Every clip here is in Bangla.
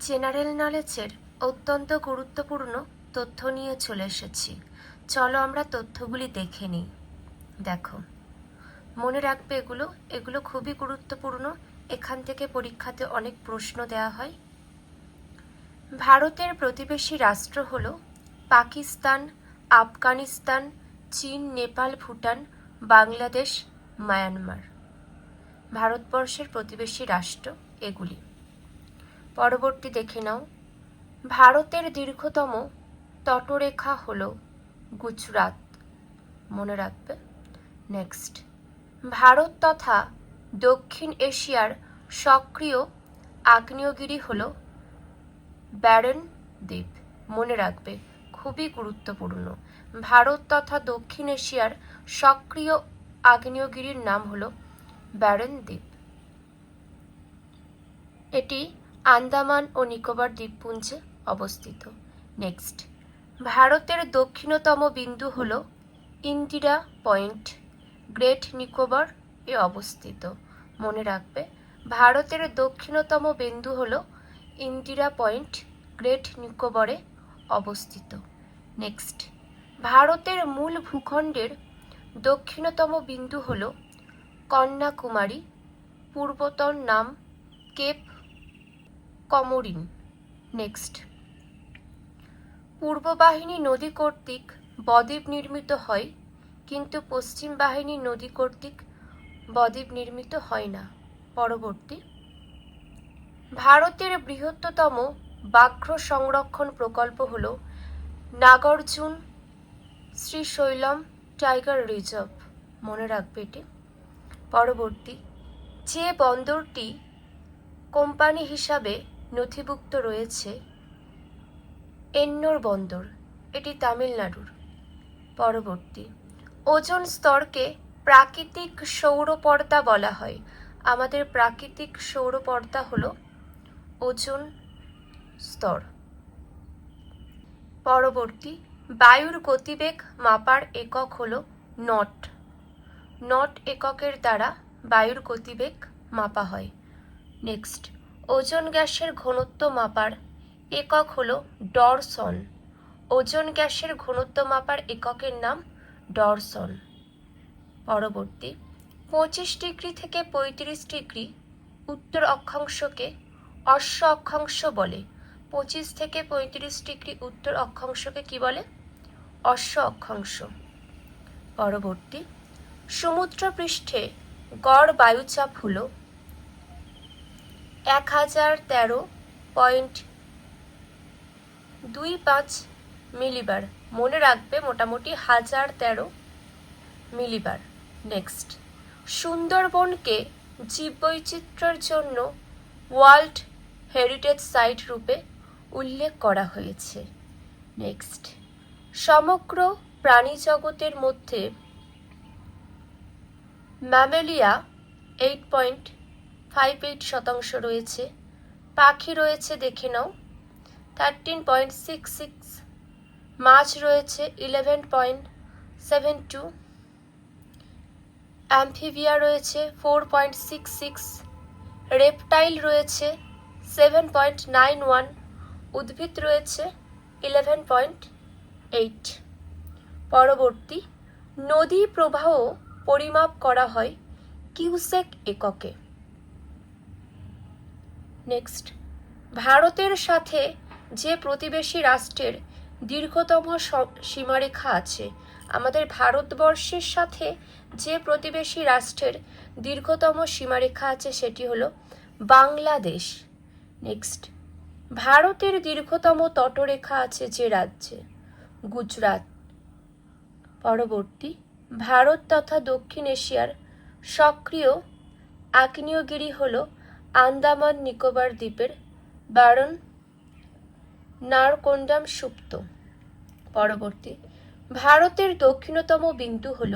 জেনারেল নলেজের অত্যন্ত গুরুত্বপূর্ণ তথ্য নিয়ে চলে এসেছি। চলো আমরা তথ্যগুলি দেখে নিই। দেখো, মনে রাখবে এগুলো খুবই গুরুত্বপূর্ণ। এখান থেকে পরীক্ষাতে অনেক প্রশ্ন দেওয়া হয়। ভারতের প্রতিবেশী রাষ্ট্র হল পাকিস্তান, আফগানিস্তান, চীন, নেপাল, ভুটান, বাংলাদেশ, মায়ানমার। ভারতবর্ষের প্রতিবেশী রাষ্ট্র এগুলি। পরবর্তী দেখে নাও, ভারতের দীর্ঘতম তটরেখা হল গুজরাট। মনে রাখবে। নেক্সট, ভারত তথা দক্ষিণ এশিয়ার সক্রিয় আগ্নেয়গিরি হল ব্যারন দ্বীপ। মনে রাখবে, খুবই গুরুত্বপূর্ণ। ভারত তথা দক্ষিণ এশিয়ার সক্রিয় আগ্নেয়গিরির নাম হল ব্যারন দ্বীপ। এটি আন্দামান ও নিকোবর দ্বীপপুঞ্জে অবস্থিত। নেক্সট, ভারতের দক্ষিণতম বিন্দু হল ইন্দিরা পয়েন্ট, গ্রেট নিকোবর এ অবস্থিত। মনে রাখবে, ভারতের দক্ষিণতম বিন্দু হল ইন্দিরা পয়েন্ট, গ্রেট নিকোবরে অবস্থিত। নেক্সট, ভারতের মূল ভূখণ্ডের দক্ষিণতম বিন্দু হল কন্যাকুমারী, পূর্বতন নাম কেপ কমোরিন। নেক্সট, পূর্ব বাহিনী নদী কর্তৃক বদ্বীপ নির্মিত হয়, কিন্তু পশ্চিম বাহিনী নদী কর্তৃক বদ্বীপ নির্মিত হয় না। পরবর্তী, ভারতের বৃহত্তম ব্যাঘ্র সংরক্ষণ প্রকল্প হল নাগার্জুন শ্রীশৈলম টাইগার রিজার্ভ। মনে রাখবে এটি। পরবর্তী, যে বন্দরটি কোম্পানি হিসাবে নথিভুক্ত রয়েছে এন্নোর বন্দর, এটি তামিলনাড়ুর। পরবর্তী, ওজোন স্তরকে প্রাকৃতিক সৌরপর্দা বলা হয়। আমাদের প্রাকৃতিক সৌরপর্দা হলো ওজোন স্তর। পরবর্তী, বায়ুর গতিবেগ মাপার একক হলো নট। নট এককের দ্বারা বায়ুর গতিবেগ মাপা হয়। নেক্সট, ওজোন গ্যাসের ঘনত্ব মাপার একক হলো ডরসন। ওজোন গ্যাসের ঘনত্ব মাপার এককের নাম ডরসন। পরবর্তী, 25 ডিগ্রি থেকে 35 ডিগ্রি উত্তর অক্ষাংশকে অশ্ব অক্ষাংশ বলে। 25 থেকে 35 ডিগ্রি উত্তর অক্ষাংশকে কি বলে? অশ্ব অক্ষাংশ। পরবর্তী, সমুদ্রপৃষ্ঠে গড় বায়ুচাপ হল 1013.25 মিলিবার। মনে রাখবে, মোটামুটি 1013 মিলিবার। নেক্সট, সুন্দরবনকে জীববৈচিত্র্যের জন্য ওয়ার্ল্ড হেরিটেজ সাইট রূপে উল্লেখ করা হয়েছে। নেক্সট, সমগ্র প্রাণীজগতের মধ্যে ম্যামেলিয়া 8.58% রয়েছে, পাখি রয়েছে দেখে নাও 13.66, মাছ রয়েছে 11.72, অ্যাম্ফিবিয়া রয়েছে 4.66, রেপটাইল রয়েছে 7.91, উদ্ভিদ রয়েছে 11.8। পরবর্তী, নদী প্রবাহ পরিমাপ করা হয় কিউসেক এককে। নেক্সট, ভারতের সাথে যে প্রতিবেশী রাষ্ট্রের দীর্ঘতম সীমারেখা আছে, আমাদের ভারতবর্ষের সাথে যে প্রতিবেশী রাষ্ট্রের দীর্ঘতম সীমারেখা আছে সেটি হলো বাংলাদেশ। নেক্সট, ভারতের দীর্ঘতম তটরেখা আছে যে রাজ্যে, গুজরাট। পরবর্তী, ভারত তথা দক্ষিণ এশিয়ার সক্রিয় আগ্নেয়গিরি হল আন্দামান নিকোবর দ্বীপের ব্যারন নারকোন্ডাম সুপ্ত। পরবর্তী, ভারতের দক্ষিণতম বিন্দু হল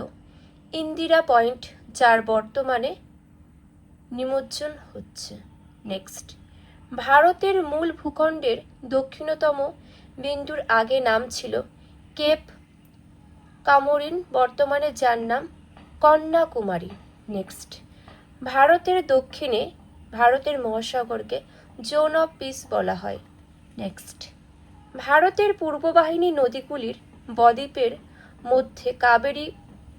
ইন্দিরা পয়েন্ট, যার বর্তমানে নিমজ্জন হচ্ছে। নেক্সট, ভারতের মূল ভূখণ্ডের দক্ষিণতম বিন্দুর আগে নাম ছিল কেপ কামোরিন, বর্তমানে যার নাম কন্যাকুমারী। নেক্সট, ভারতের দক্ষিণে ভারতের মহাসাগরকে জোন অফ পিস বলা হয়। নেক্সট, ভারতের পূর্ব বাহিনী নদীগুলির বদ্বীপের মধ্যে কাবেরী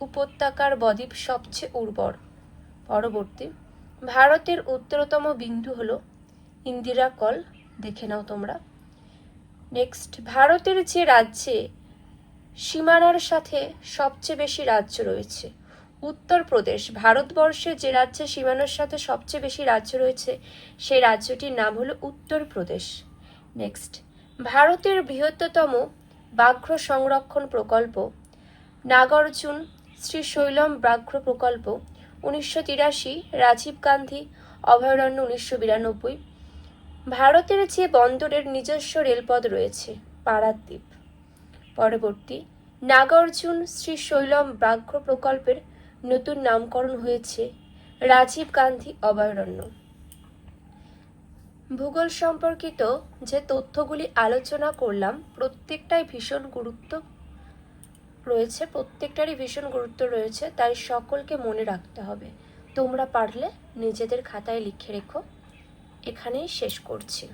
উপত্যকার বদ্বীপ সবচেয়ে উর্বর। পরবর্তী, ভারতের উত্তরতম বিন্দু হলো ইন্দিরা কল, দেখে নাও তোমরা। নেক্সট, ভারতের যে রাজ্যে সীমানার সাথে সবচেয়ে বেশি রাজ্য রয়েছে, উত্তরপ্রদেশ। ভারতবর্ষে যে রাজ্যে সীমানার সাথে সবচেয়ে বেশি রাজ্য রয়েছে সেই রাজ্যটির নাম হলো উত্তরপ্রদেশ। নেক্সট, ভারতের বৃহত্তম ব্যাঘ্র সংরক্ষণ প্রকল্প নাগার্জুন শ্রীশৈলম ব্যাঘ্র প্রকল্প 1983, রাজীব গান্ধী অভয়ারণ্য 1992। ভারতের যে বন্দরের নিজস্ব রেলপথ রয়েছে, পারাদ্বীপ। পরবর্তী, নাগার্জুন শ্রীশৈলম ব্যাঘ্র প্রকল্পের নতুন নামকরণ হয়েছে রাজীব গান্ধী অভয়ারণ্য। ভূগোল সম্পর্কিত যে তথ্যগুলি আলোচনা করলাম প্রত্যেকটারই ভীষণ গুরুত্ব রয়েছে, তাই সকলকে মনে রাখতে হবে। তোমরা পারলে নিজেদের খাতায় লিখে রেখো। এখানেই শেষ করছি।